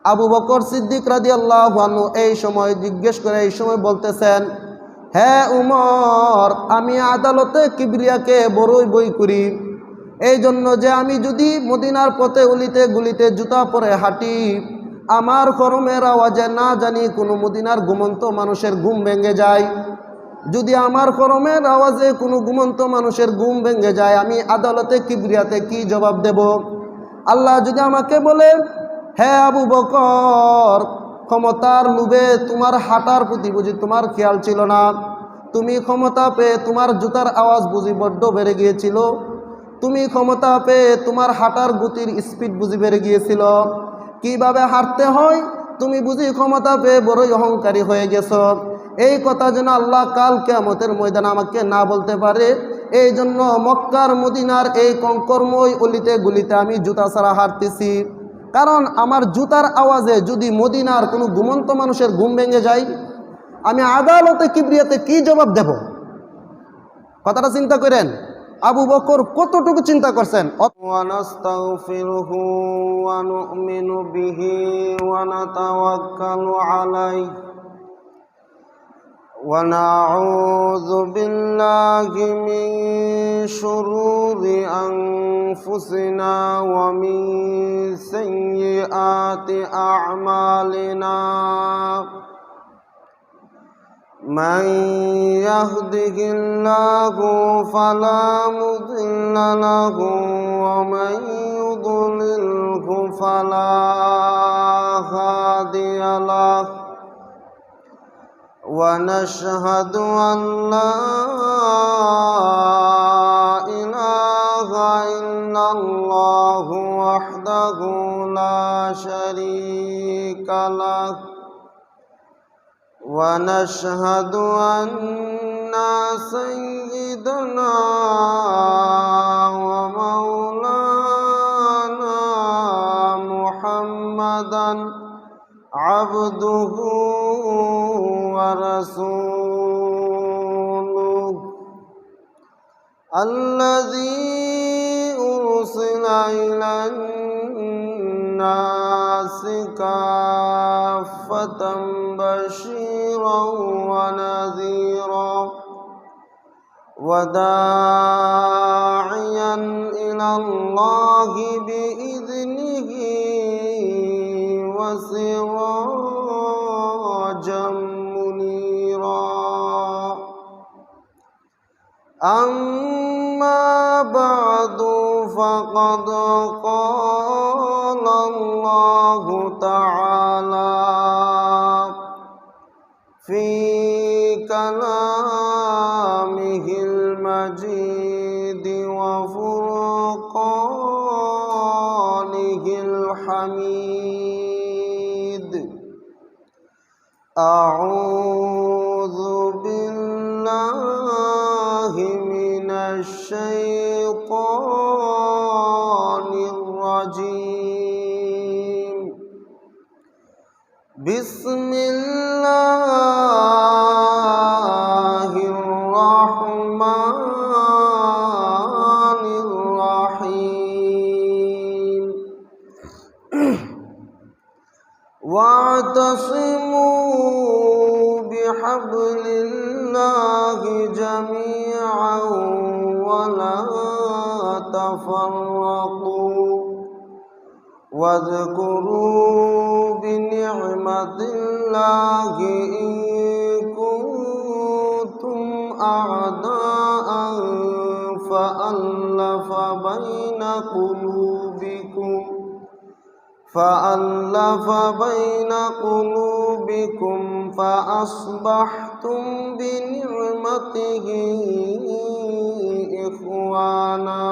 আবু বকর সিদ্দিক রাদিয়াল্লাহু আনহু এই সময় জিজ্ঞেস করে, এই সময় বলতেছেন, হে উমর, আমি আদালতে কিবরিয়াকে বড়ই বই করি, এই জন্য যে আমি যদি মদিনার পথে অলিতে গুলিতে জুতা পরে হাঁটি, আমার খরমের আওয়াজে না জানি কোনো মদিনার ঘুমন্ত মানুষের ঘুম ভেঙে যায়। যদি আমার খরমের আওয়াজে কোনো ঘুমন্ত মানুষের ঘুম ভেঙে যায়, আমি আদালতে কিবরিয়াতে কি জবাব দেব? আল্লাহ যদি আমাকে বলে, হে আবু বকর, ক্ষমতার লোভে তোমার হাঁটার প্রতি বুঝি তোমার খেয়াল ছিল না, তুমি ক্ষমতা পেয়ে তোমার জুতার আওয়াজ বুঝি বড্ড বেড়ে গিয়েছিল, তুমি ক্ষমতা পেয়ে তোমার হাঁটার গতির স্পিড বুঝি বেড়ে গিয়েছিল, কিভাবে হাঁটতে হয় তুমি বুঝি ক্ষমতা পেয়ে বড়ই অহংকারী হয়ে গেছ, এই কথা যেন আল্লাহ কাল কিয়ামতের ময়দানে আমাকে না বলতে পারে, এই জন্য মক্কার মদিনার এই কঙ্করময় অলিতে গুলিতে আমি জুতা ছাড়া হাঁটতেছি। কারণ আমার জুতার আওয়াজে যদি মদিনার কোনো ঘুমন্ত মানুষের ঘুম ভেঙে যায়, আমি আদালতে কিবরিয়াতে কি জবাব দেব? কথাটা চিন্তা করেন, আবু বকর কতটুকু চিন্তা করছেন। ওয়ানাস্তাগফিরুহু ওয়া নু'মিনু বিহি ওয়া নাতাওয়াক্কালু আলাইহি ওয়া নাউযু বিল্লাহি মিন শুরুরি আনফুসিনা ওয়া মিন সাইয়্যাতি আ'মালিনা। من يهده الله فلا مضل له ومن يضلله فلا هادي له ونشهد أن لا إله إلا الله وحده لا شريك له ونشهد أن سيدنا ومولانا محمدا عبده ورسوله الذي أرسل إلى الناس كافة بشيرا ونذيرا وداعيا إلى الله بإذنه وسراجا منيرا. أما بعد فقد قال الله تعالى في كلامه المجيد وفرقانه الحميد. أعوذ بالله من الشيطان الرجيم. بسم الله الرحمن الرحيم. واعتصموا بحبل الله جميعا ولا تفرقوا واذكروا بنعمة الله إن كنتم أعداء فألف بين قلوبكم فأصبحتم بنعمته إخوانا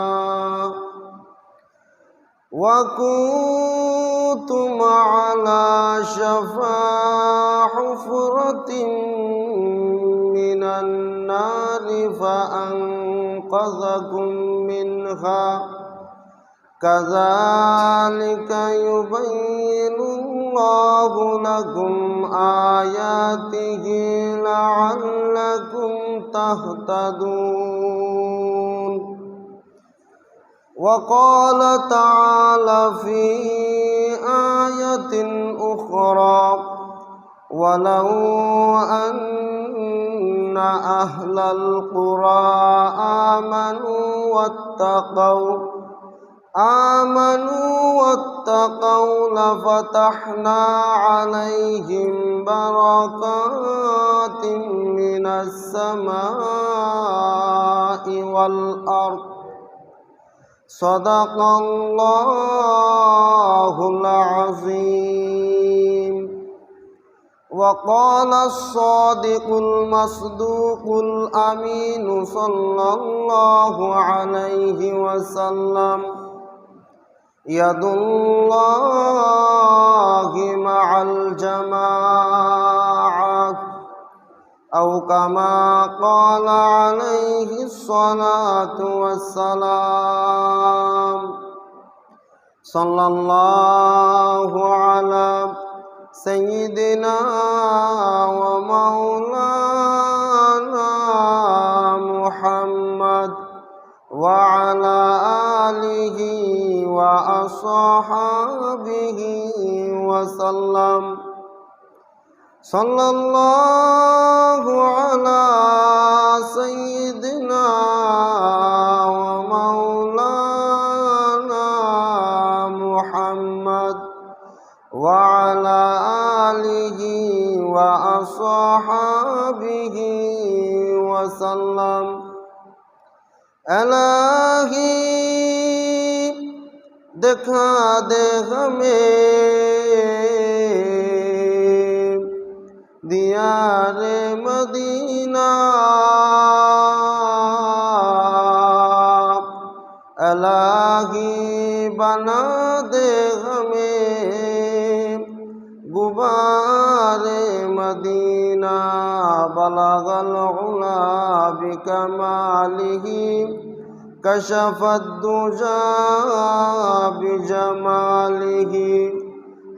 وكنتم على شفا حفرة من النار فأنقذكم منها. كذلك يبين الله لكم آياته لعلكم تهتدون. وقال تعالى في آية أخرى ولو أن أهل القرى آمنوا واتقوا لفتحنا عليهم بركات من السماء والأرض صدق الله العظيم وقال الصادق المصدوق الأمين صلى الله عليه وسلم يد الله مع الجماعة أو كما قال عليه الصلاة والسلام صلى الله على سيدنا ومولانا محمد وعلى آله وأصحابه وسلم صلى الله على سيدنا ومولانا محمد وعلى آله وأصحابه وسلم إلهي दिखा दे हमें दियारे मदीना इलाही बना दे हमें गुबारे मदीना बलगल उला बिकमालिही कशफ दुजा बिजमालिह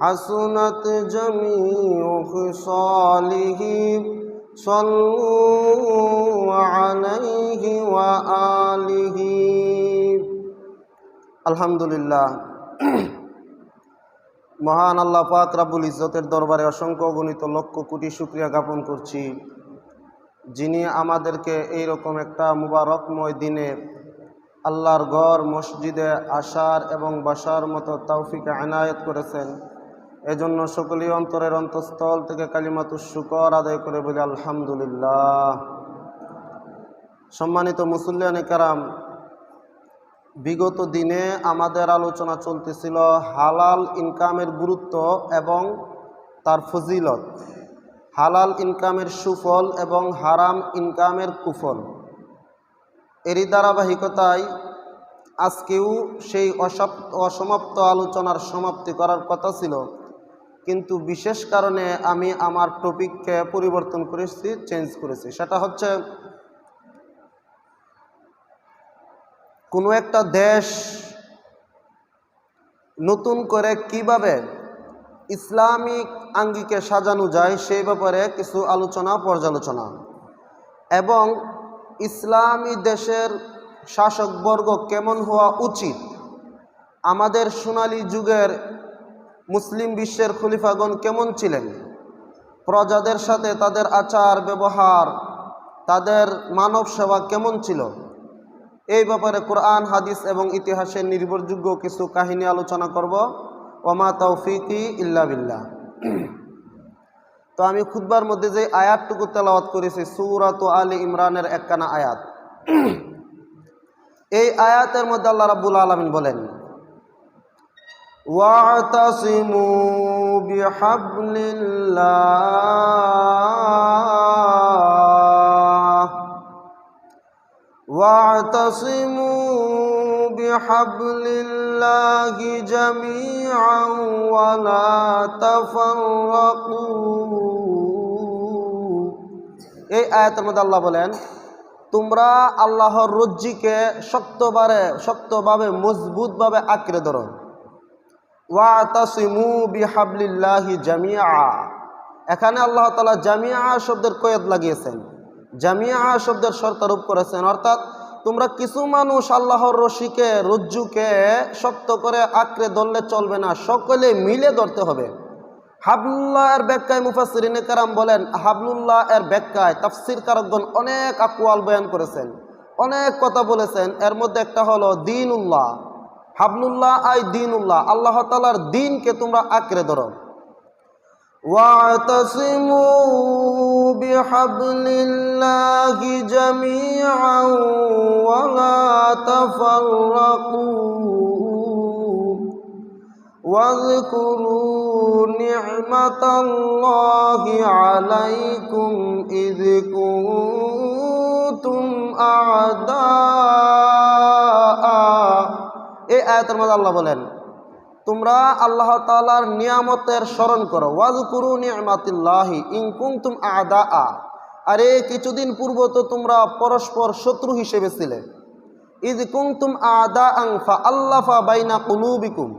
हसनत जमीउ खिसालिह सल्लू अलैहि व आलिहि। अल्हम्दुलिल्लाह। মহান আল্লাহ পাক রব্বুল ইজ্জতের দরবারে অসংখ্য অগণিত লক্ষ কোটি শুকরিয়া জ্ঞাপন করছি, যিনি আমাদেরকে এইরকম একটা মুবারকময় দিনে আল্লাহর ঘর মসজিদে আসার এবং বসার মতো তৌফিক এনায়েত করেছেন। এজন্য সকলেই অন্তরের অন্তঃস্থল থেকে কালিমাতুশ শুকর আদায় করে বলি আলহামদুলিল্লাহ। সম্মানিত মুসল্লিয়ানে কেরাম, বিগত দিনে আমাদের আলোচনা চলতেছিল হালাল ইনকামের গুরুত্ব এবং তার ফজিলত, হালাল ইনকামের সুফল এবং হারাম ইনকামের কুফল। এরই ধারাবাহিকতায় আজকেও সেই অসমাপ্ত আলোচনার সমাপ্তি করার কথা ছিল, কিন্তু বিশেষ কারণে আমি আমার টপিককে পরিবর্তন করেছি, চেঞ্জ করেছি। সেটা হচ্ছে কোনো একটা দেশ নতুন করে কিভাবে ইসলামিক আঙ্গিকে সাজানো যায় সেই ব্যাপারে কিছু আলোচনা পর্যালোচনা, এবং ইসলামী দেশের শাসকবর্গ কেমন হওয়া উচিত। আমাদের সোনালী যুগের মুসলিম বিশ্বের খলিফাগণ কেমন ছিলেন, প্রজাদের সাথে তাদের আচার ব্যবহার, তাদের মানব সেবা কেমন ছিল, এই ব্যাপারে কোরআন হাদিস এবং ইতিহাসের নির্ভরযোগ্য কিছু কাহিনী আলোচনা করব। ওমা তৌফিকি ইল্লা বিল্লাহ। তো আমি খুতবার মধ্যে যে আয়াতটুকু তেলাওয়াত করেছি সূরাত আলে ইমরানের 51 আয়াত, এই আয়াতের মধ্যে আল্লাহ রাব্বুল আলামিন বলেন, ওয়াতাসিমু বিহাবলিল্লাহ ওয়াতাসিমু বিহাবলিল্লাহি জামিআন ওয়া লা তাফাররাকু। এই আয়াতের মধ্যে আল্লাহ বলেন, তোমরা আল্লাহর রজ্জিকে শক্তভাবে মজবুতভাবে আঁকড়ে ধরো। ওয়াতাসিমু বিহাবলিল্লাহি জামিআ, এখানে আল্লাহ তাআলা জামিআ শব্দের কয়েদ লাগিয়েছেন, জামিআ শব্দের শর্তারোপ করেছেন, অর্থাৎ তোমরা কিছু মানুষ আল্লাহর রশিকে রজ্জুকে শক্ত করে আঁকড়ে ধরলে চলবে না, সকলে মিলে ধরতে হবে। হাবলুল্লাহ এর ব্যাখ্যায় মুফাসসিরিনে কেরাম বলেন, হাবলুল্লাহ এর ব্যাখ্যায় তাফসীর কারকগণ অনেক আকওয়াল বয়ান করেছেন, অনেক কথা বলেছেন। এর মধ্যে একটা হলো দীনুল্লাহ। হাবলুল্লাহ আই দীনুল্লাহ, আল্লাহ তাআলার দ্বীনকে তোমরা আঁকড়ে ধরো। ওয়াতাসিমু বিহাবলিল্লাহি জামিআন ওয়া লা তাফাররাকু واذكروا نعمة الله عليكم إذ كنتم أعداء। এই আয়াতের মধ্যে আল্লাহ বলেন, তোমরা আল্লাহ তাআলার নিয়ামতের স্মরণ করো। ওয়াজকুরু নি'মাতিল্লাহি ইন কুনতুম আ'দাআ। আরে কিছুদিন পূর্ব তো তোমরা পরস্পর শত্রু হিসেবে ছিলে। ইয কুনতুম আ'দাআন ফাআল্লাফা বাইনা কুলুবিকুম।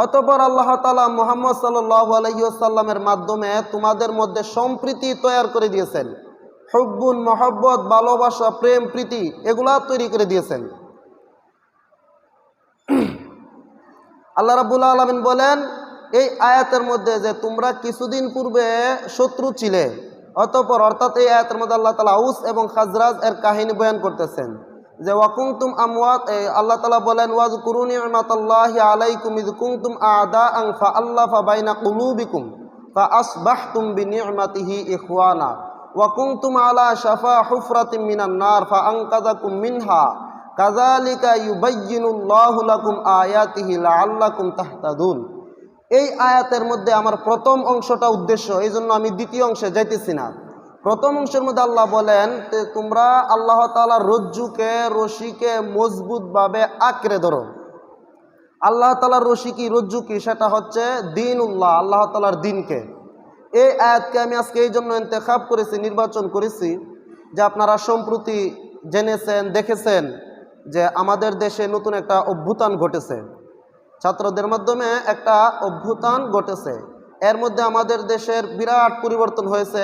অতঃপর আল্লাহ তাআলা মুহাম্মদ সাল্লাল্লাহু আলাইহি ওয়াসাল্লামের মাধ্যমে তোমাদের মধ্যে সম্প্রীতি তৈরি করে দিয়েছেন। হুব্বুন, মহব্বত, ভালোবাসা, প্রেম, প্রীতি এগুলা তৈরি করে দিয়েছেন। আল্লাহ রাব্বুল আলামিন বলেন এই আয়াতের মধ্যে যে তোমরা কিছুদিন পূর্বে শত্রু ছিলে। অতঃপর অর্থাৎ এই আয়াতের মধ্যে আল্লাহ তাআলা আউস এবং খাজরাজ এর কাহিনী বয়ান করতেছেন যে ওয়াকুনতুম আমওয়াত। আল্লাহ তাআলা বলেন ওয়াজকুরু নি'মাতাল্লাহি আলাইকুম ইয কুনতুম আ'দাআন ফাআল্লাফা বাইনা কুলুবিকুম ফাআসবাহতুম বিনি'মাতিহি ইখওয়ানা ওয়া কুনতুম আলা শাফা হুফরাতিন মিনান নার ফাআনকাযাকুম মিনহা কাযালিকা ইউবায়্যিনুল্লাহু লাকুম আয়াতিহি লাআল্লাকুম তাহতাদুন। এই আয়াতের মধ্যে আমার প্রথম অংশটা উদ্দেশ্য, এই জন্য আমি দ্বিতীয় অংশে যাইতেছি না। প্রথম অংশের মধ্যে আল্লাহ বলেন যে তোমরা আল্লাহ তাআলার রজ্জুকে রশিকে মজবুতভাবে আঁকড়ে ধরো। আল্লাহ তাআলার রশি কি রজ্জু কি, সেটা হচ্ছে দীনুল্লাহ, আল্লাহ তাআলার দ্বীনকে। এই আয়াতকে আমি আজকে এই জন্য ইন্তেখাব করেছি, নির্বাচন করেছি যে আপনারা সম্প্রতি জেনেছেন, দেখেছেন যে আমাদের দেশে নতুন একটা অভ্যুত্থান ঘটেছে, ছাত্রদের মাধ্যমে একটা অভ্যুত্থান ঘটেছে। এর মধ্যে আমাদের দেশের বিরাট পরিবর্তন হয়েছে।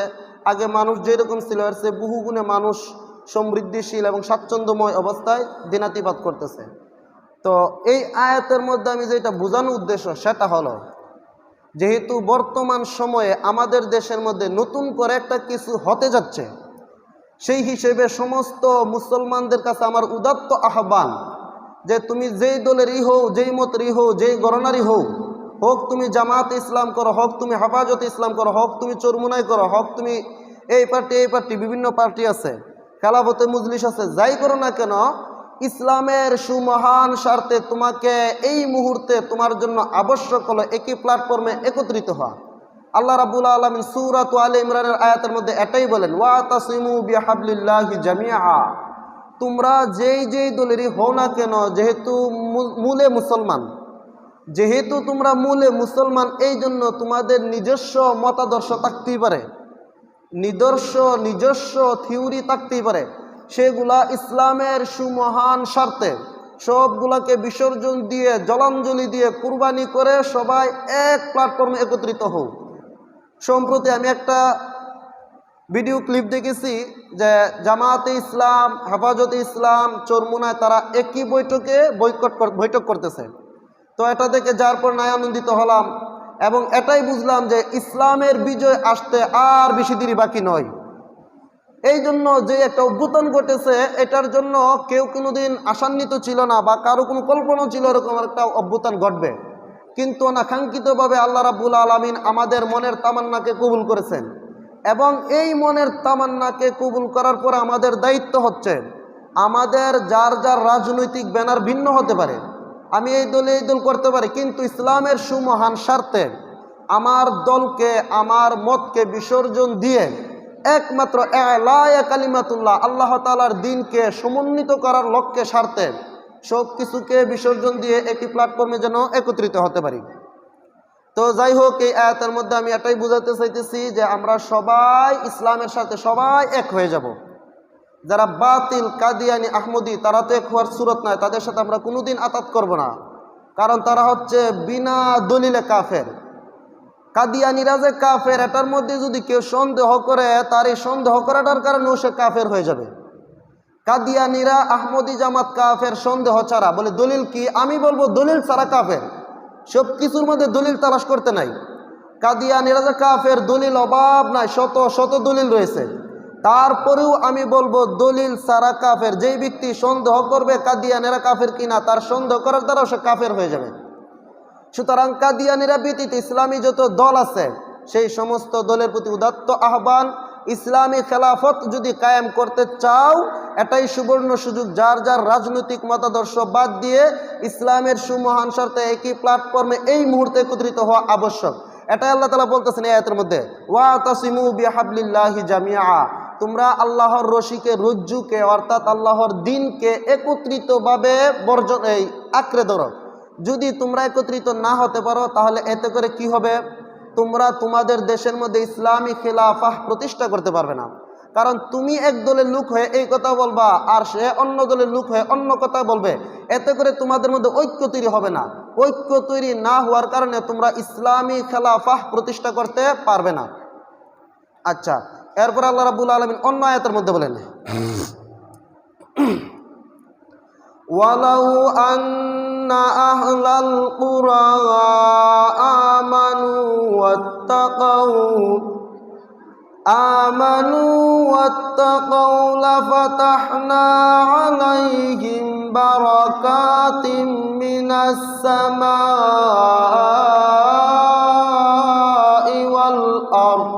আগে মানুষ যেরকম ছিল এর চেয়ে বহুগুণে মানুষ সমৃদ্ধিশীল এবং স্বাচ্ছন্দ্যময় অবস্থায় দিনাতিপাত করতেছে। তো এই আয়াতের মধ্যে আমি যেটা বোঝানোর উদ্দেশ্য সেটা হলো, যেহেতু বর্তমান সময়ে আমাদের দেশের মধ্যে নতুন করে একটা কিছু হতে যাচ্ছে, সেই হিসেবে সমস্ত মুসলমানদের কাছে আমার উদাত্ত আহ্বান যে তুমি যেই দলেরই হও, যেই মতেরই হও, যেই গণনারই হও, হোক তুমি জামাত ইসলাম করো, হোক তুমি হেফাজতে ইসলাম করো, হোক তুমি চরমুনাই করো, হোক তুমি এই পার্টি বিভিন্ন পার্টি আছে, খেলাফতে মজলিস আছে, যাই করো না কেন, ইসলামের সুমহান স্বার্থে তোমাকে এই মুহূর্তে তোমার জন্য আবশ্যক হলো একই প্ল্যাটফর্মে একত্রিত হওয়া। আল্লাহ রাব্বুল আলামিন সূরাত আলে ইমরানের আয়াতের মধ্যে এটাই বলেন, ওয়াতাসিমু বিহাবলিল্লাহি জামিআ। তোমরা যেই যেই দলেরই হও না কেন, যেহেতু মূলে মুসলমান, যেহেতু তোমরা মূলে মুসলমান, এই জন্য তোমাদের নিজস্ব মতাদর্শ থাকতেই পারে, নিজস্ব থিওরি থাকতেই পারে, সেগুলা ইসলামের সুমহান স্বার্থে সবগুলাকে বিসর্জন দিয়ে, জলাঞ্জলি দিয়ে, কুরবানি করে সবাই এক প্ল্যাটফর্মে একত্রিত হও। সম্প্রতি আমি একটা ভিডিও ক্লিপ দেখেছি যে জামাতে ইসলাম, হেফাজতে ইসলাম, চরমুনায় তারা একই বৈঠকে বৈঠক করতেছে। তো এটা দেখে যার পর নাই আনন্দিত হলাম এবং এটাই বুঝলাম যে ইসলামের বিজয় আসতে আর বেশি দেরি বাকি নয়। এই জন্য যে একটা অভ্যুত্থান ঘটেছে, এটার জন্য কেউ কোনোদিন আশান্বিত ছিল না বা কারো কোনো কল্পনা ছিল এরকম একটা অভ্যুত্থান ঘটবে, কিন্তু অনাকাঙ্ক্ষিতভাবে আল্লাহ রাব্বুল আলামিন আমাদের মনের তামান্নাকে কবুল করেছেন এবং এই মনের তামান্নাকে কবুল করার পর আমাদের দায়িত্ব হচ্ছে, আমাদের যার যার রাজনৈতিক ব্যানার ভিন্ন হতে পারে, আমি এই দলে এই দল করতে পারি, কিন্তু ইসলামের সুমহান স্বার্থে আমার দলকে, আমার মতকে বিসর্জন দিয়ে একমাত্র ইলায়া কালিমাতুল্লাহ, আল্লাহ তাআলার দ্বীনকে সমন্বিত করার লক্ষ্যে স্বার্থে সব কিছুকে বিসর্জন দিয়ে একটি প্ল্যাটফর্মে যেন একত্রিত হতে পারি। তো যাই হোক, এই আয়াতের মধ্যে আমি এটাই বোঝাতে চাইতেছি যে আমরা সবাই ইসলামের সাথে সবাই এক হয়ে যাব। যারা বাতিল, কাদিয়ানি, আহমদি, তারা তো এক হওয়ার সুরত নয়, তাদের সাথে আমরা কোনোদিন আতাত করব না, কারণ তারা হচ্ছে বিনা দলিলে কাফের। কাদিয়ানিরা যে কাফের, এটার মধ্যে যদি কেউ সন্দেহ করে, তার এই সন্দেহ করাটার কারণেও সে কাফের হয়ে যাবে। কাদিয়ানীরা আহমদি জামাত কাফের সন্দেহ ছাড়া। বলে দলিল কি? আমি বলবো দলিল ছাড়া কাফের। সব কিছুর মধ্যে দলিল তালাশ করতে নাই। কাদিয়ানীরা যে কাফের, দলিল অভাব নাই, শত শত দলিল রয়েছে। তারপরেও আমি বলবো দলিল ছাড়া কাফের। যেই ব্যক্তি সন্দেহ করবে কাদিয়ানীরা কাফের কিনা, তার সন্দেহ করার দ্বারাও সে কাফের হয়ে যাবে। সুতরাং কাদিয়ানীরা ব্যতীত ইসলামী যত দল আছে সেই সমস্ত দলের প্রতি উদাত্ত আহ্বান, ইসলামী খেলাফত যদি কায়েম করতে চাও, এটাই সুবর্ণ সুযোগ। যার যার রাজনৈতিক মতাদর্শ বাদ দিয়ে ইসলামের সুমহান স্বার্থে একই প্ল্যাটফর্মে এই মুহূর্তে একত্রিত হওয়া আবশ্যক। এটাই আল্লাহ তাআলা বলতেছেন এই আয়াতের মধ্যে, ওয়াতাসিমু বিহাবলিল্লাহি জামিআ, তোমরা আল্লাহর রশিকে, রজ্জুকে অর্থাৎ আল্লাহর দ্বীনকে একত্রিতভাবে আঁকড়ে ধরো। যদি তোমরা একত্রিত না হতে পারো তাহলে এতে করে কি হবে? তোমরা তোমাদের দেশের মধ্যে ইসলামী খেলাফাহ প্রতিষ্ঠা করতে পারবে না। কারণ তুমি এক দলের লোক হয়ে এই কথা বলবা আর সে অন্য দলের লোক হয়ে অন্য কথা বলবে, এতে করে তোমাদের মধ্যে ঐক্য তৈরি হবে না। ঐক্য তৈরি না হওয়ার কারণে তোমরা ইসলামী খেলাফাহ প্রতিষ্ঠা করতে পারবে না। আচ্ছা, এরপর আল্লাহ রাব্বুল আলামিন অন্য আয়াতের মধ্যে বলেন, ওয়ালাউ আন্না আহলাল কুরা আমানু ওয়াত্তাকাউ লাফাতাহনা আলাইহিম বারাকাতিম মিনাস সামাই ওয়াল আরদ।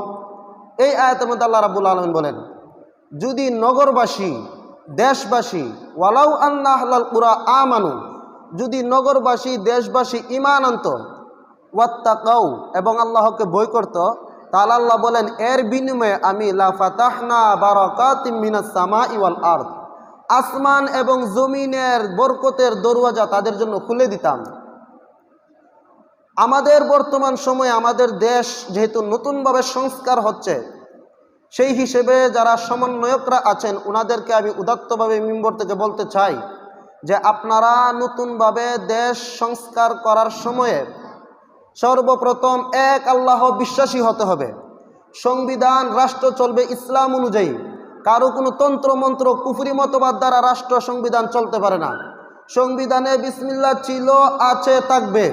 এই আয়াতের মধ্যে আল্লাহ রাব্বুল আলামিন বলেন, যদি নগরবাসী, দেশবাসী, ওয়ালাউ আন্না আহলাল কুরা আমানু, যদি নগরবাসী, দেশবাসী ঈমান আনত, ওয়াত্তাকাউ এবং আল্লাহকে ভয় করত, তাহলে আল্লাহ বলেন এর বিনিময়ে আমি লাফাতাহনা বারাকাতিম মিনাস সামাই ওয়াল আরদ, আসমান এবং জমিনের বরকতের দরওয়াজা তাদের জন্য খুলে দিতাম। আমাদের বর্তমান সময়ে আমাদের দেশ যেহেতু নতুনভাবে সংস্কার হচ্ছে, সেই হিসেবে যারা সমন্বয়করা আছেন ওনাদেরকে আমি উদাত্তভাবে মিম্বর থেকে বলতে চাই যে আপনারা নতুনভাবে দেশ সংস্কার করার সময়ে সর্বপ্রথম এক আল্লাহ বিশ্বাসী হতে হবে। সংবিধান, রাষ্ট্র চলবে ইসলাম অনুযায়ী। কারো কোনো তন্ত্রমন্ত্র, কুফরি মতবাদ দ্বারা রাষ্ট্র সংবিধান চলতে পারে না। সংবিধানে বিসমিল্লাহ ছিল, আছে, থাকবে।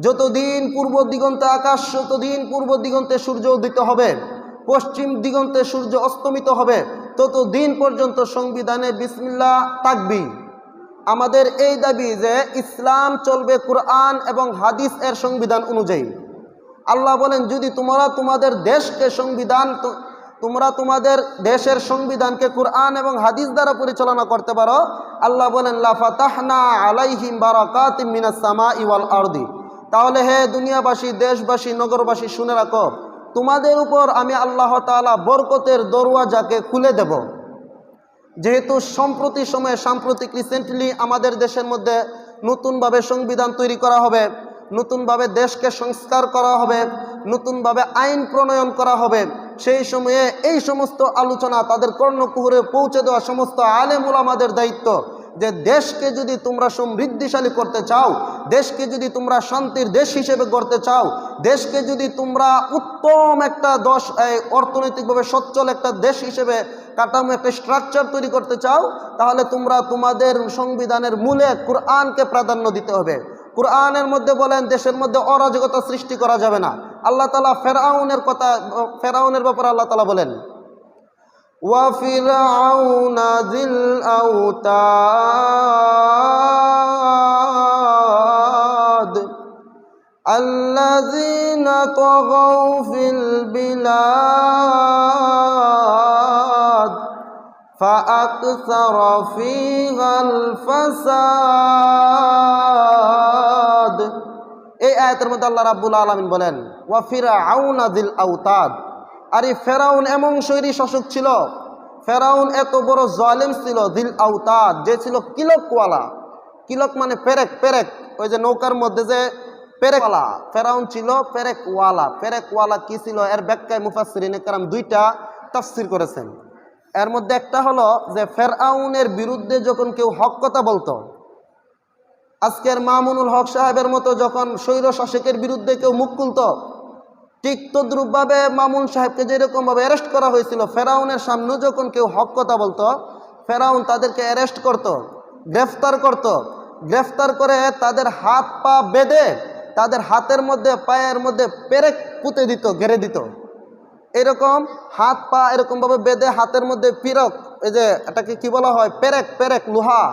যতদিন পূর্ব দিগন্তে আকাশ, ততদিন পূর্ব দিগন্তে সূর্য উদিত হবে, পশ্চিম দিগন্তে সূর্য অস্তমিত হবে, ততদিন পর্যন্ত সংবিধানে বিসমিল্লাহ থাকবে। আমাদের এই দাবি যে ইসলাম চলবে কুরআন এবং হাদিস এর সংবিধান অনুযায়ী। আল্লাহ বলেন যদি তোমরা তোমাদের দেশকে তোমরা তোমাদের দেশের সংবিধানকে কুরআন এবং হাদিস দ্বারা পরিচালনা করতে পারো, আল্লাহ বলেন লাফাতাহনা আলাইহিম বারাকাতিম মিনাস সামাই ওয়াল আরদি, তাহলে হে দুনিয়াবাসী, দেশবাসী, নগরবাসী শুনে রাখো, তোমাদের উপর আমি আল্লাহ তাআলা বরকতের দরওয়াজাকে খুলে দেব। যেহেতু সাম্প্রতিক রিসেন্টলি আমাদের দেশের মধ্যে নতুনভাবে সংবিধান তৈরি করা হবে, নতুনভাবে দেশকে সংস্কার করা হবে, নতুনভাবে আইন প্রণয়ন করা হবে, সেই সময়ে এই সমস্ত আলোচনা তাদের কর্ণকুহরে পৌঁছে দেওয়া সমস্ত আলেম উলামাদের দায়িত্ব যে দেশকে যদি তোমরা সমৃদ্ধিশালী করতে চাও, দেশকে যদি তোমরা শান্তির দেশ হিসেবে গড়তে চাও, দেশকে যদি তোমরা উত্তম একটা অর্থনৈতিকভাবে সচ্ছল একটা দেশ হিসেবে কাঠামো, একটা স্ট্রাকচার তৈরি করতে চাও, তাহলে তোমরা তোমাদের সংবিধানের মূলে কুরআনকে প্রাধান্য দিতে হবে। কুরআনের মধ্যে বলেন দেশের মধ্যে অরাজকতা সৃষ্টি করা যাবে না। আল্লাহ তাআলা ফেরাউনের ব্যাপারে আল্লাহ তাআলা বলেন وَفِرْعَوْنَ ذِي الْأَوْتَادِ الَّذِينَ طَغَوْا فِي الْبِلَادِ فَأَكْثَرُوا فِيهَا الْفَسَادَ। এই আয়াতের মধ্যে আল্লাহ রাব্বুল আলামিন বলেন وَفِرْعَوْنَ ذِي الْأَوْتَادِ, আরে ফেরাউন এমন শৈরী শাসক ছিল, ফেরাউন এত বড় জালেম ছিল, দিল আউতাদ, যে ছিল কিলকওয়ালা। কিলক মানে পেরেক, ওই যে নৌকার মধ্যে যে পেরেকওয়ালা, ফেরাউন ছিল পেরেকওয়ালা। পেরেকওয়ালা কি ছিল এর ব্যাখ্যায় মুফাসসিরিনে কেরাম দুইটা তাফসীর করেছেন। এর মধ্যে একটা হলো যে ফেরাউনের বিরুদ্ধে যখন কেউ হক কথা বলতো, আজকের মামুনুল হক সাহেবের মতো যখন স্বৈর শাসকের বিরুদ্ধে কেউ মুখ খুলতো, ঠিক তদ্রূপভাবে মামুন সাহেবকে যেরকমভাবে অ্যারেস্ট করা হয়েছিল, ফেরাউনের সামনে যখন কেউ হক কথা বলতো, ফেরাউন তাদেরকে অ্যারেস্ট করত, গ্রেফতার করত, গ্রেফতার করে তাদের হাত পা বেঁধে তাদের হাতের মধ্যে পায়ের মধ্যে পেরেক পুঁতে দিত, গেড়ে দিত। এরকম হাত পা এরকমভাবে বেঁধে হাতের মধ্যে পিরক, এই যে এটাকে কি বলা হয়, পেরেক, পেরেক লোহা,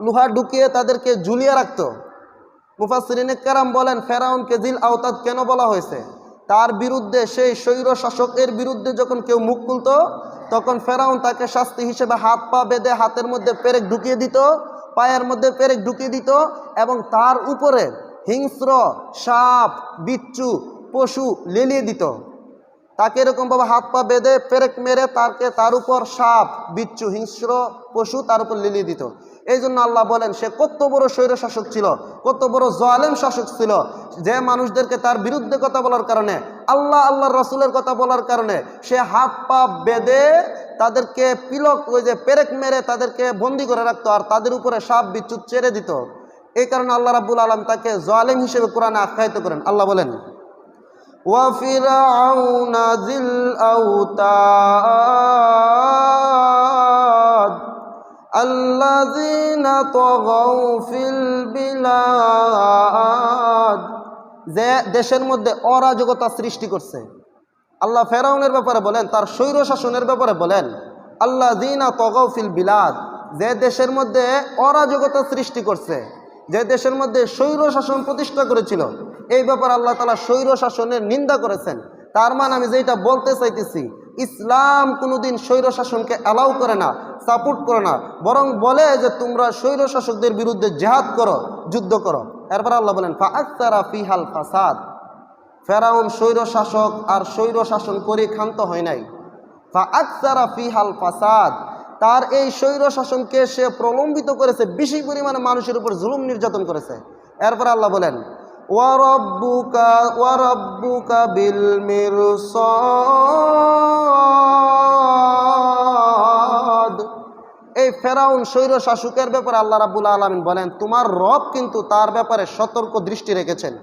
লোহা ঢুকিয়ে তাদেরকে ঝুলিয়ে রাখত। মুফাসসিরিনে কেরাম বলেন ফেরাউনকে জিল আওতাদ কেন বলা হয়েছে, তার বিরুদ্ধে সেই স্বৈর শাসকের বিরুদ্ধে যখন কেউ মুখ খুলত তখন ফেরাউন তাকে শাস্তি হিসেবে হাত পা বেঁধে হাতের মধ্যে পেরেক ঢুকিয়ে দিত, পায়ের মধ্যে পেরেক ঢুকিয়ে দিত এবং তার উপরে হিংস্র সাপ বিচ্ছু পশু লেলিয়ে দিত। তাকে এরকমভাবে হাত পা বেঁধে পেরেক মেরে তার উপর সাপ বিচ্ছু হিংস্র পশু তার উপর লেলিয়ে দিত। এই জন্য আল্লাহ বলেন সে কত বড় স্বৈর শাসক ছিল, কত বড় জালেম শাসক ছিল, যে মানুষদেরকে তার বিরুদ্ধে কথা বলার কারণে, আল্লাহর রাসূলের কথা বলার কারণে সে হাত পা বেঁধে তাদেরকে পিলক, ওই যে পেরেক মেরে তাদেরকে বন্দি করে রাখতো আর তাদের উপরে সাপ বিচ্ছু ছেড়ে দিত। এই কারণে আল্লাহ রাব্বুল আলামিন তাকে জালেম হিসেবে কোরআনে আখ্যায়িত করেন। আল্লাহ বলেন وَفِرْعَوْنَ ذِي الْأَوْتَادِ الَّذِينَ طَغَوْا فِي الْبِلَادِ, যে দেশের মধ্যে অরাজকতা সৃষ্টি করছে। আল্লাহ ফেরাউনের ব্যাপারে বলেন, তার স্বৈর শাসনের ব্যাপারে বলেন আল্লাযীনা তাগাউ ফিল বিলাদ, যে দেশের মধ্যে অরাজকতা সৃষ্টি করছে, যে দেশের মধ্যে স্বৈর শাসন প্রতিষ্ঠা করেছিল। এই ব্যাপারে আল্লাহ তাআলা স্বৈর শাসনের নিন্দা করেছেন। তার মানে আমি যেটা বলতে চাইতেছি, ইসলাম কোনোদিন স্বৈর শাসনকে অ্যালাউ করে না, সাপোর্ট করে না, বরং বলে যে তোমরা স্বৈর শাসকদের বিরুদ্ধে জিহাদ করো, যুদ্ধ করো। এরপর আল্লাহ বলেন ফাআকতারা ফিহাল ফাসাদ, ফেরাউন স্বৈর শাসক আর স্বৈর শাসন করে ক্ষান্ত হয় নাই। ফাআকতারা ফিহাল ফাসাদ, তার এই স্বৈর শাসনকে সে প্রলম্বিত করেছে, বেশি পরিমাণে মানুষের উপর জুলুম নির্যাতন করেছে। এরপর আল্লাহ বলেন ওয়ারাব্বুকা বিল মিরসাদ, এই ফেরাউন স্বৈর শাসকের ব্যাপারে আল্লাহ রাব্বুল আলামিন বলেন তোমার রব কিন্তু তার ব্যাপারে সতর্ক দৃষ্টি রেখেছেন।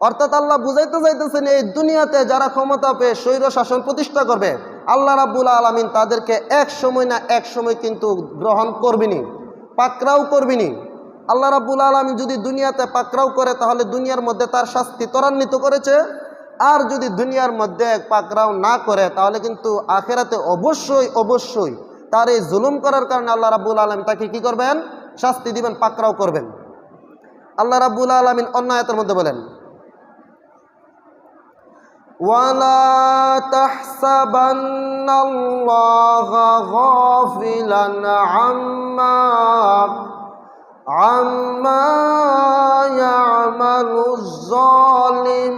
অর্থাৎ আল্লাহ বুঝাইতে চাইতেছেন এই দুনিয়াতে যারা ক্ষমতা পেয়ে স্বৈর শাসন প্রতিষ্ঠা করবে, আল্লাহ রাব্বুল আলামিন তাদেরকে এক সময় না এক সময় কিন্তু গ্রহণ করবেনি, পাকড়াও করবেনি। আল্লাহ রাব্বুল আলামিন যদি দুনিয়াতে পাকড়াও করে তাহলে দুনিয়ার মধ্যে তার শাস্তি ত্বরান্বিত করেছে, আর যদি দুনিয়ার মধ্যে পাকড়াও না করে তাহলে কিন্তু আখিরাতে অবশ্যই অবশ্যই তার এই জুলুম করার কারণে আল্লাহ রাব্বুল আলামিন তাকে কি করবেন, শাস্তি দিবেন, পাকড়াও করবেন। আল্লাহ রাব্বুল আলামিন অন্য আয়াতের মধ্যে বলেন وَلَا تَحْسَبَنَّ اللَّهَ غَافِلًا عَمَّا يَعْمَلُ الظَّالِمُونَ।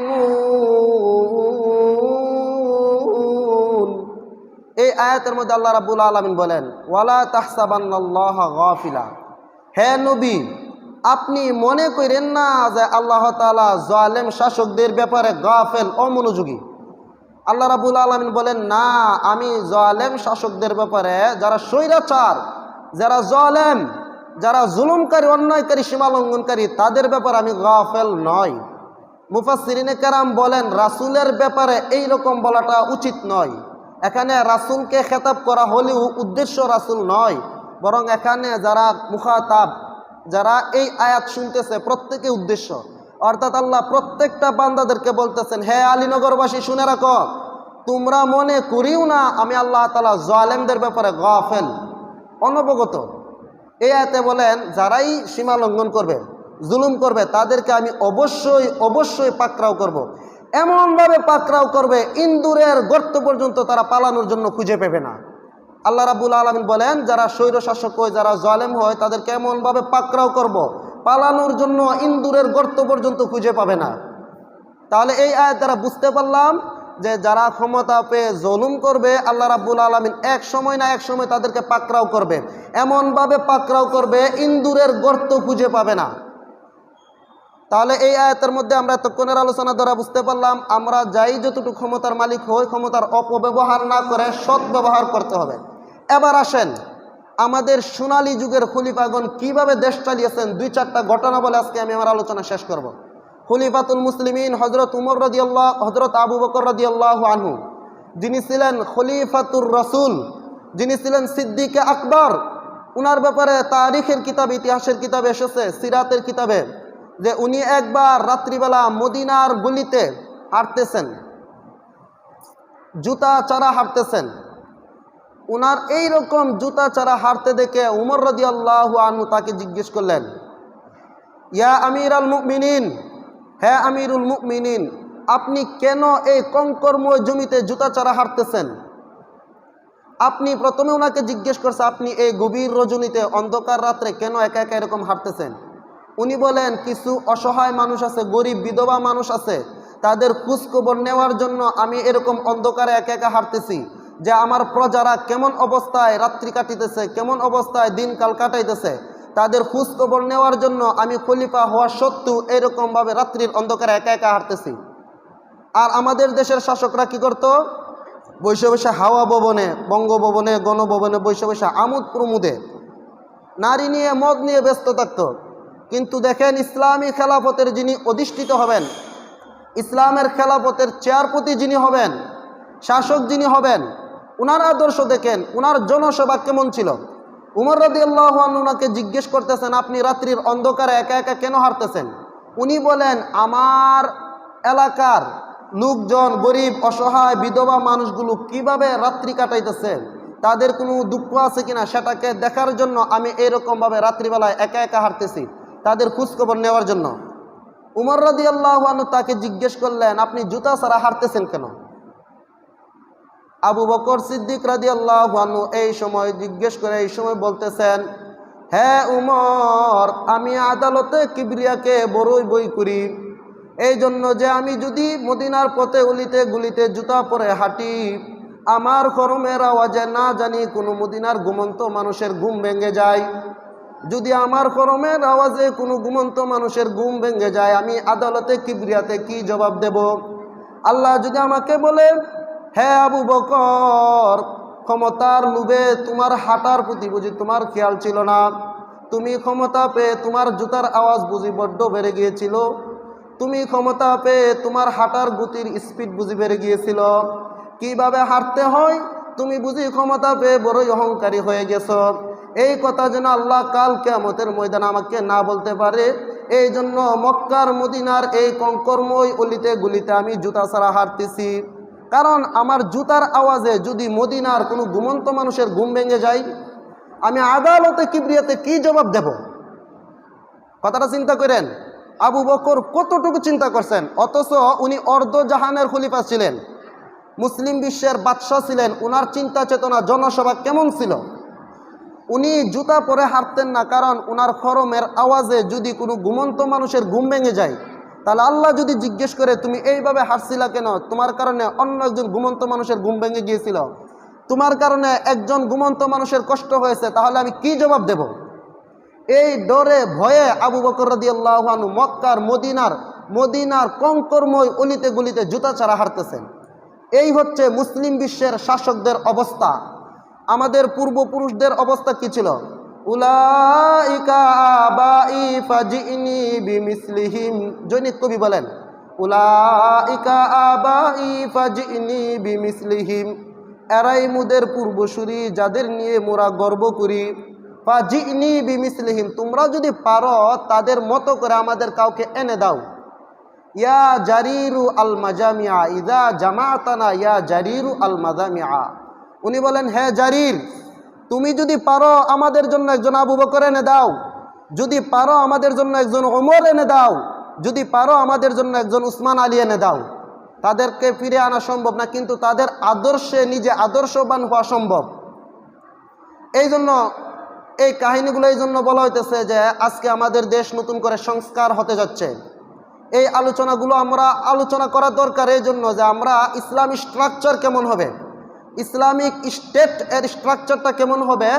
এই আয়াতের মধ্যে আল্লাহ রাব্বুল আলামিন বলেন ওয়ালা তাহসাবান্নাল্লাহা গাফিলা, হে নবী আপনি মনে করেন না যে আল্লাহ তাআলা জালেম শাসকদের ব্যাপারে গাফেল, অমনোযোগী। আল্লাহ রাব্বুল আলামিন বলেন না, আমি জালেম শাসকদের ব্যাপারে, যারা স্বৈরাচার, যারা জালেম, যারা জুলুমকারী, অন্যায়কারী, সীমা লঙ্ঘনকারী, তাদের ব্যাপারে আমি গাফেল নয়। মুফাসসিরিনে কেরাম বলেন রাসূলের ব্যাপারে এই রকম বলাটা উচিত নয়। এখানে রাসূলকে খেতাব করা হলেও উদ্দেশ্য রাসূল নয়, বরং এখানে যারা মুখাতাব, যারা এই আয়াত শুনতেছে প্রত্যেকে উদ্দেশ্য। অর্থাৎ আল্লাহ প্রত্যেকটা বান্দাদেরকে বলতেছেন হে আলীনগরবাসী শুনে রাখো, তোমরা মনে করিও না আমি আল্লাহ তাআলা জালেমদের ব্যাপারে গাফেল, অনবগত। এই আয়াতে বলেন যারাই সীমা লঙ্ঘন করবে, জুলুম করবে, তাদেরকে আমি অবশ্যই অবশ্যই পাকড়াও করব। এমনভাবে পাকড়াও করবে ইন্দুরের গর্ত পর্যন্ত তারা পালানোর জন্য খুঁজে পাবে না। আল্লাহ রাব্বুল আলামিন বলেন যারা স্বৈর শাসক হয়, যারা জালেম হয়, তাদেরকে এমনভাবে পাকড়াও করব, পালানোর জন্য ইন্দুরের গর্ত পর্যন্ত খুঁজে পাবে না। তাহলে এই আয়াত দ্বারা বুঝতে পারলাম যে যারা ক্ষমতা পেয়ে জুলুম করবে আল্লাহ রাব্বুল আলামিন এক সময় না এক সময় তাদেরকে পাকড়াও করবে, এমনভাবে পাকড়াও করবে ইন্দুরের গর্ত খুঁজে পাবে না। তাহলে এই আয়াতের মধ্যে আমরা এতক্ষণের আলোচনা দ্বারা বুঝতে পারলাম আমরা যাই যতটুকু ক্ষমতার মালিক হই, ক্ষমতার অপব্যবহার না করে সৎ ব্যবহার করতে হবে। এবার আসেন আমাদের সোনালী যুগের খলিফাগণ কিভাবে দেশ চালিয়েছেন, দুই চারটা ঘটনা বলে আজকে আমি আমার আলোচনা শেষ করব। খলিফাতুল মুসলিমিন হযরত উমর রাদিয়াল্লাহু, হযরত আবু বকর রাদিয়াল্লাহু আনহু, যিনি ছিলেন খলিফাতুর রাসূল, যিনি ছিলেন সিদ্দিকে আকবর, উনার ব্যাপারে তারিখের কিতাবে, ইতিহাসের কিতাবে এসেছে, সিরাতের কিতাবে, যে উনি একবার রাত্রিবেলা মদিনার গলিতে হাঁটতেছেন, জুতা চারা হাঁটতেছেন। উনার এই রকম জুতা চারা হাঁটতে দেখে উমর রাদিয়াল্লাহু আনহু তাকে জিজ্ঞেস করলেন, ইয়া আমিরুল মুমিনিন, হ্যাঁ আমিরুল মুমিনিন, আপনি কেন এই কঙ্করময় জমিতে জুতা চারা হাঁটতেছেন? আপনি প্রথমে ওনাকে জিজ্ঞেস করছে, আপনি এই গভীর রজনীতে অন্ধকার রাত্রে কেন একা একা এরকম হাঁটতেছেন? উনি বলেন, কিছু অসহায় মানুষ আছে, গরিব বিধবা মানুষ আছে, তাদের খোঁজখবর নেওয়ার জন্য আমি এরকম অন্ধকারে একা একা হাঁটতেছি, যে আমার প্রজারা কেমন অবস্থায় রাত্রি কাটিতেছে, কেমন অবস্থায় দিনকাল কাটাইতেছে, তাদের খোঁজখবর নেওয়ার জন্য আমি খলিফা হওয়া সত্ত্বেও এরকমভাবে রাত্রির অন্ধকারে একা একা হাঁটতেছি। আর আমাদের দেশের শাসকরা কি করতো? বৈশে বৈশে হাওয়া ভবনে, বঙ্গভবনে, গণভবনে বৈশে বৈশে আমোদ প্রমোদে নারী নিয়ে, মদ নিয়ে ব্যস্ত থাকত। কিন্তু দেখেন, ইসলামী খেলাফতের যিনি অধিষ্ঠিত হবেন, ইসলামের খেলাফতের চেয়ারপতি যিনি হবেন, শাসক যিনি হবেন, উনার আদর্শ দেখেন, উনার জনসেবা কেমন ছিল। উমর রাদিয়াল্লাহু আনহু ওনাকে জিজ্ঞেস করতেছেন, আপনি রাত্রির অন্ধকারে একা একা কেন হাঁটতেছেন? উনি বলেন, আমার এলাকার লোকজন, গরিব অসহায় বিধবা মানুষগুলো কিভাবে রাত্রি কাটাইতেছে, তাদের কোনো দুঃখ আছে কিনা সেটাকে দেখার জন্য আমি এরকমভাবে রাত্রিবেলায় একা একা হাঁটতেছি, তাদের খোঁজখবর নেওয়ার জন্য। উমর রাদিয়াল্লাহু আনহু তাকে জিজ্ঞেস করলেন, আপনি জুতা ছাড়া হাঁটতেছেন কেন? আবু বকর সিদ্দিক রাদিয়াল্লাহু আনহু এই সময় জিজ্ঞেস করে, এই সময় বলতেছেন, হ্যাঁ উমর, আমি আদালতে কিবরিয়াকে বড়ই বই করি, এই জন্য যে আমি যদি মদিনার পথে অলিতে গুলিতে জুতা পরে হাঁটি, আমার খরমের আওয়াজে না জানি কোনো মদিনার ঘুমন্ত মানুষের ঘুম ভেঙে যায়। যদি আমার খরমের আওয়াজে কোনো ঘুমন্ত মানুষের ঘুম ভেঙে যায়, আমি আদালতে কিবরিয়াতে কি জবাব দেব? আল্লাহ যদি আমাকে বলে, হ্যাঁ আবু বকর, ক্ষমতার লোভে তোমার হাঁটার প্রতি বুঝি তোমার খেয়াল ছিল না, তুমি ক্ষমতা পেয়ে তোমার জুতার আওয়াজ বুঝি বড্ড বেড়ে গিয়েছিল, তুমি ক্ষমতা পেয়ে তোমার হাঁটার গতির স্পিড বুঝি বেড়ে গিয়েছিল, কিভাবে হাঁটতে হয় তুমি বুঝি ক্ষমতা পেয়ে বড়ই অহংকারী হয়ে গেছ। এই কথা যেন আল্লাহ কাল কিয়ামতের ময়দানে আমাকে না বলতে পারে, এই জন্য মক্কার মদিনার এই কঙ্করময় অলিতে গুলিতে আমি জুতা ছাড়া হাঁটতেছি। কারণ আমার জুতার আওয়াজে যদি মদিনার কোনো ঘুমন্ত মানুষের ঘুম ভেঙে যায়, আমি আদালতে কিবরিয়াতে কি জবাব দেব? কথাটা চিন্তা করেন, আবু বকর কতটুকু চিন্তা করছেন। অথচ উনি অর্ধ জাহানের খলিফা ছিলেন, মুসলিম বিশ্বের বাদশাহ ছিলেন। উনার চিন্তা চেতনা, জনসভা কেমন ছিল? উনি জুতা পরে হাঁটতেন না, কারণ উনার খরমের আওয়াজে যদি কোনো ঘুমন্ত মানুষের ঘুম ভেঙে যায়, তাহলে আল্লাহ যদি জিজ্ঞেস করে, তুমি এইভাবে হাঁটছিলা কেন? তোমার কারণে অন্য একজন ঘুমন্ত মানুষের ঘুম ভেঙে গিয়েছিল, তোমার কারণে একজন ঘুমন্ত মানুষের কষ্ট হয়েছে, তাহলে আমি কি জবাব দেব? এই ডরে ভয়ে আবু বকর রাদিয়াল্লাহু আনহু মক্কার মদিনার কঙ্করময় অলিতে গলিতে জুতা ছাড়া হাঁটতেছেন। এই হচ্ছে মুসলিম বিশ্বের শাসকদের অবস্থা। আমাদের পূর্বপুরুষদের অবস্থা কি ছিল? উলাইকা আবাই ফাজিনি বিমিসলিহিম, জৈনিক কবি বলেন, উলাইকা আবাই ফাজিনি বিমিসলিহিম, এরাই মুদের পূর্বসূরি, যাদের নিয়ে মোরা গর্ব করি। ফাজিনি বিমিসলিহিম, তোমরা যদি পারো তাদের মতো করে আমাদের কাউকে এনে দাও। ইয়া জারিরু আল মাজামিয়া ইদা জামাতানা, ইয়া জারিরু আল মাজামিয়া। উনি বলেন, হ্যাঁ জারির, তুমি যদি পারো আমাদের জন্য একজন আবু বকর এনে দাও, যদি পারো আমাদের জন্য একজন ওমর এনে দাও, যদি পারো আমাদের জন্য একজন উসমান আলী এনে দাও। তাদেরকে ফিরে আনা সম্ভব না, কিন্তু তাদের আদর্শে নিজে আদর্শবান হওয়া সম্ভব। এই জন্য এই কাহিনীগুলো এই জন্য বলা হইতেছে যে আজকে আমাদের দেশ নতুন করে সংস্কার হতে যাচ্ছে। এই আলোচনাগুলো আমরা আলোচনা করা দরকার, এই জন্য যে আমরা ইসলামিক স্ট্রাকচার কেমন হবে, ইসলামিক স্টেট এর স্ট্রাকচারটা কেমন হবে,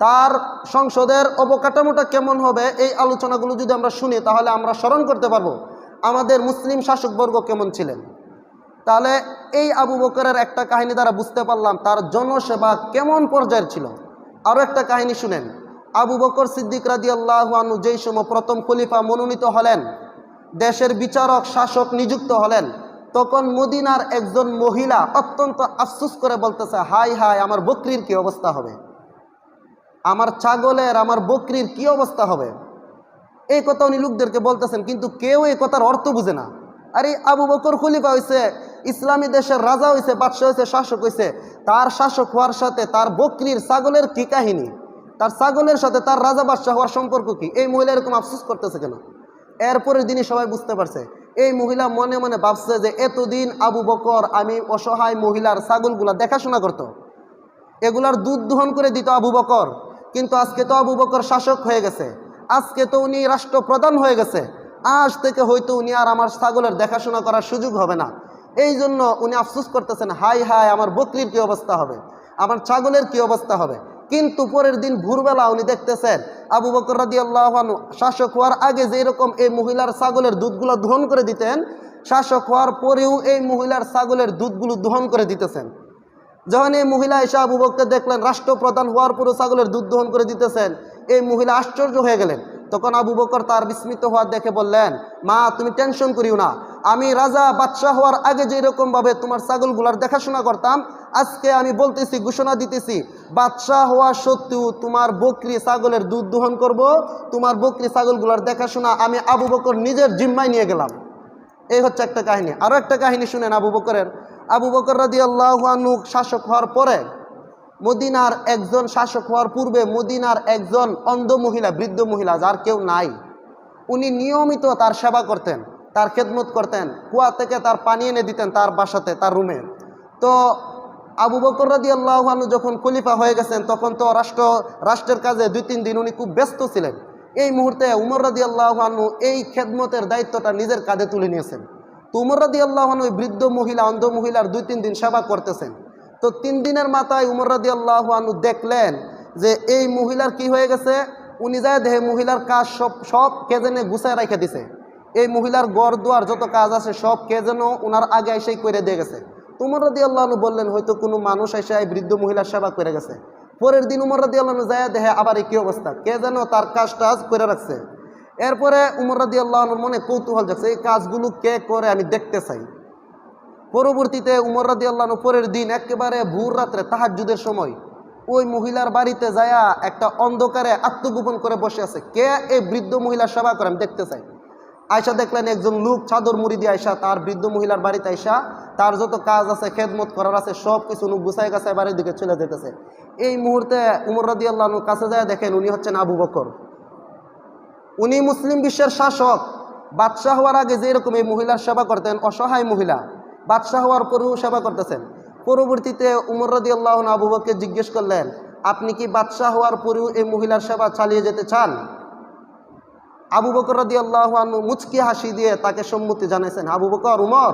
তার সংসদের অবকাঠামোটা কেমন হবে, এই আলোচনাগুলো যদি আমরা শুনি তাহলে আমরা স্মরণ করতে পারবো আমাদের মুসলিম শাসকবর্গ কেমন ছিলেন। তাহলে এই আবু বকরের একটা কাহিনী দ্বারা বুঝতে পারলাম তার জনসেবা কেমন পর্যায়ের ছিল। আরও একটা কাহিনী শুনেন। আবু বকর সিদ্দিক রাদিয়াল্লাহু আনহু যেই সময় প্রথম খলিফা মনোনীত হলেন, দেশের বিচারক শাসক নিযুক্ত হলেন, তখন মদিনার একজন মহিলা অত্যন্ত আফসোস করে বলতেছে, হাই হাই, আমার বকরির কি অবস্থা হবে, আমার ছাগলের, আমার বকরির কি অবস্থা হবে। এই কথা উনি লোকদেরকে বলতেছেন, কিন্তু কেউ এই কথার অর্থ বুঝে না। আরে আবু বকর খলিফা হয়েছে, ইসলামী দেশের রাজা হয়েছে, বাদশাহ হয়েছে, শাসক হয়েছে, তার শাসক হওয়ার সাথে তার বকরির ছাগলের কি কাহিনী, তার ছাগলের সাথে তার রাজা বাদশাহ হওয়ার সম্পর্ক কি? এই মহিলা এরকম আফসোস করতেছে কেন? এরপরের দিনই সবাই বুঝতে পারছে, এই মহিলা মনে মনে ভাবছে যে এতদিন আবু বকর আমি অসহায় মহিলার ছাগলগুলা দেখাশোনা করত, এগুলার দুধ দোহন করে দিত আবু বকর, কিন্তু আজকে তো আবু বকর শাসক হয়ে গেছে, আজকে তো উনি রাষ্ট্রপ্রধান হয়ে গেছে, আজ থেকে হয়তো উনি আর আমার ছাগলের দেখাশোনা করার সুযোগ হবে না। এই জন্য উনি আফসোস করতেছেন, হাই হাই, আমার বকরির কি অবস্থা হবে, আমার ছাগলের কি অবস্থা হবে। কিন্তু পরের দিন ভোরবেলা উনি দেখতেছেন আবু বকর রাদিয়াল্লাহু আনহু শাসক হওয়ার আগে যেরকম এই মহিলার ছাগলের দুধগুলো দহন করে দিতেন, শাসক হওয়ার পরেও এই মহিলার ছাগলের দুধগুলো দহন করে দিতেছেন। যখন এই মহিলা এসে আবু বকর দেখলেন রাষ্ট্রপ্রধান হওয়ার পরও ছাগলের দুধ দহন করে দিতেছেন, এই মহিলা আশ্চর্য হয়ে গেলেন। তখন আবু বকর তার বিস্মিত হওয়ার দেখে বললেন, মা তুমি টেনশন করিও না, আমি রাজা বাদশাহ হওয়ার আগে যেরকমভাবে তোমার ছাগলগুলার দেখাশোনা করতাম, আজকে আমি বলতেছি, ঘোষণা দিতেছি, বাদশাহ হওয়া সত্ত্বেও তোমার বকরি ছাগলের দুধ দহন করব, তোমার বকরি ছাগলগুলার দেখাশোনা আমি আবু বকর নিজের জিম্মায় নিয়ে গেলাম। এই হচ্ছে একটা কাহিনী। আরও একটা কাহিনী শুনেন আবু বকরের। আবু বকর রাদিয়াল্লাহু আনহু শাসক হওয়ার পরে, মদিনার একজন শাসক হওয়ার পূর্বে মদিনার একজন অন্ধ মহিলা, বৃদ্ধ মহিলা যার কেউ নাই, উনি নিয়মিত তার সেবা করতেন, তার খেদমত করতেন, কুয়া থেকে তার পানি এনে দিতেন তার বাসাতে, তার রুমে। তো আবু বকর রাদিয়াল্লাহু আনহু যখন খলিফা হয়ে গেছেন, তখন তো রাষ্ট্রের কাজে 2-3 দিন উনি খুব ব্যস্ত ছিলেন। এই মুহূর্তে উমর রাদিয়াল্লাহু আনহু এই খেদমতের দায়িত্বটা নিজের কাঁধে তুলে নিয়েছেন। তো উমর রাদিয়াল্লাহু আনহু বৃদ্ধ মহিলা, অন্ধ মহিলার 2-3 দিন সেবা করতেছেন। তো 3 দিনের মাথায় উমর রাদিয়াল্লাহু আনহু দেখলেন যে এই মহিলার কি হয়ে গেছে। উনি যায় দেখে মহিলার কাজ সব কে যেন গুছায় রেখে দিছে। এই মহিলার ঘর দুয়ার যত কাজ আছে সব কে যেন ওনার আগে এসেই করে দিয়ে গেছে। উমর রাদিয়াল্লাহু আনহু বললেন, হয়তো কোনো মানুষ এসে এই বৃদ্ধ মহিলার সেবা করে গেছে। পরের দিন উমর রাদিয়াল্লাহু আনহু যায় দেখে আবার এই কি অবস্থা, কে যেন তার কাজ টাজ করে রাখছে। এরপরে উমর রাদিয়াল্লাহু আনহুর মনে কৌতূহল জাগছে, এই কাজগুলো কে করে আমি দেখতে চাই। পরবর্তীতে উমর রাদিয়াল্লাহু আনহু পরের দিন একেবারে ভোর রাত্রে তাহাজ্জুদের সময় ওই মহিলার বাড়িতে যায়া একটা অন্ধকারে আত্মগোপন করে বসে আছে, কে এই বৃদ্ধ মহিলার সেবা করে আমি দেখতে চাই। আয়সা দেখলেন একজন লোক চাদর মুড়ি দিয়ে আয়সা তার বৃদ্ধ মহিলার বাড়িতে আয়সা তার যত কাজ আছে, খেদমত করার আছে, সব কিছু গুছাই গাছায় বাড়ির দিকে চলে যেতেছে। এই মুহূর্তে উমর রাদিয়াল্লাহু আনহু কাছে যায় দেখেন উনি হচ্ছেন আবু বকর। উনি মুসলিম বিশ্বের শাসক, বাদশাহ হওয়ার আগে যেরকম এই মহিলার সেবা করতেন, অসহায় মহিলা, বাদশাহ হওয়ার পরেও সেবা করতেছেন। পরবর্তীতে উমর রাদিয়াল্লাহু আনহু আবু বকরকে জিজ্ঞেস করলেন, আপনি কি বাদশাহ হওয়ার পরেও এই মহিলার সেবা চালিয়ে যেতে চান? আবু বকর রাদিয়াল্লাহু আনহু মুচকি হাসি দিয়ে তাকে সম্মতি জানাইছেন, আবু বকর, উমর,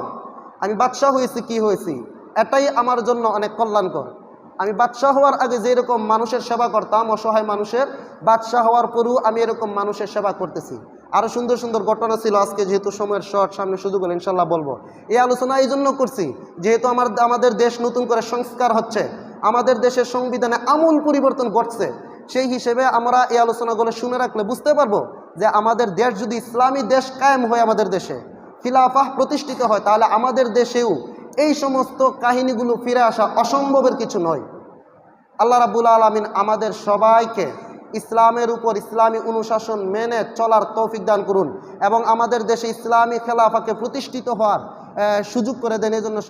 আমি বাদশাহ হয়েছি কি হয়েছি, এটাই আমার জন্য অনেক কল্যাণকর। আমি বাদশাহ হওয়ার আগে যেরকম মানুষের সেবা করতাম, অসহায় মানুষের, বাদশাহ হওয়ার পরেও আমি এরকম মানুষের সেবা করতেছি। আরও সুন্দর সুন্দর ঘটনা ছিল, আজকে যেহেতু সময়ের শর্ট, সামনে সুযোগ হলে ইনশাল্লাহ বলবো। এই আলোচনা এই জন্য করছি যেহেতু আমাদের দেশ নতুন করে সংস্কার হচ্ছে, আমাদের দেশের সংবিধানে আমূল পরিবর্তন ঘটছে। সেই হিসেবে আমরা এই আলোচনাগুলো শুনে রাখলে বুঝতে পারবো যে আমাদের দেশ যদি ইসলামী দেশ কায়েম হয়, আমাদের দেশে খিলাফাহ প্রতিষ্ঠিত হয়, তাহলে আমাদের দেশেও এই সমস্ত কাহিনীগুলো ফিরে আসা অসম্ভবের কিছু নয়। আল্লাহ রাব্বুল আলামিন আমাদের সবাইকে ইসলামের উপর ইসলামী অনুশাসন মেনে চলার তৌফিক দান করুন এবং আমাদের দেশে ইসলামী খেলাফাকে প্রতিষ্ঠিত হওয়ার সুযোগ করে দেন। এই জন্য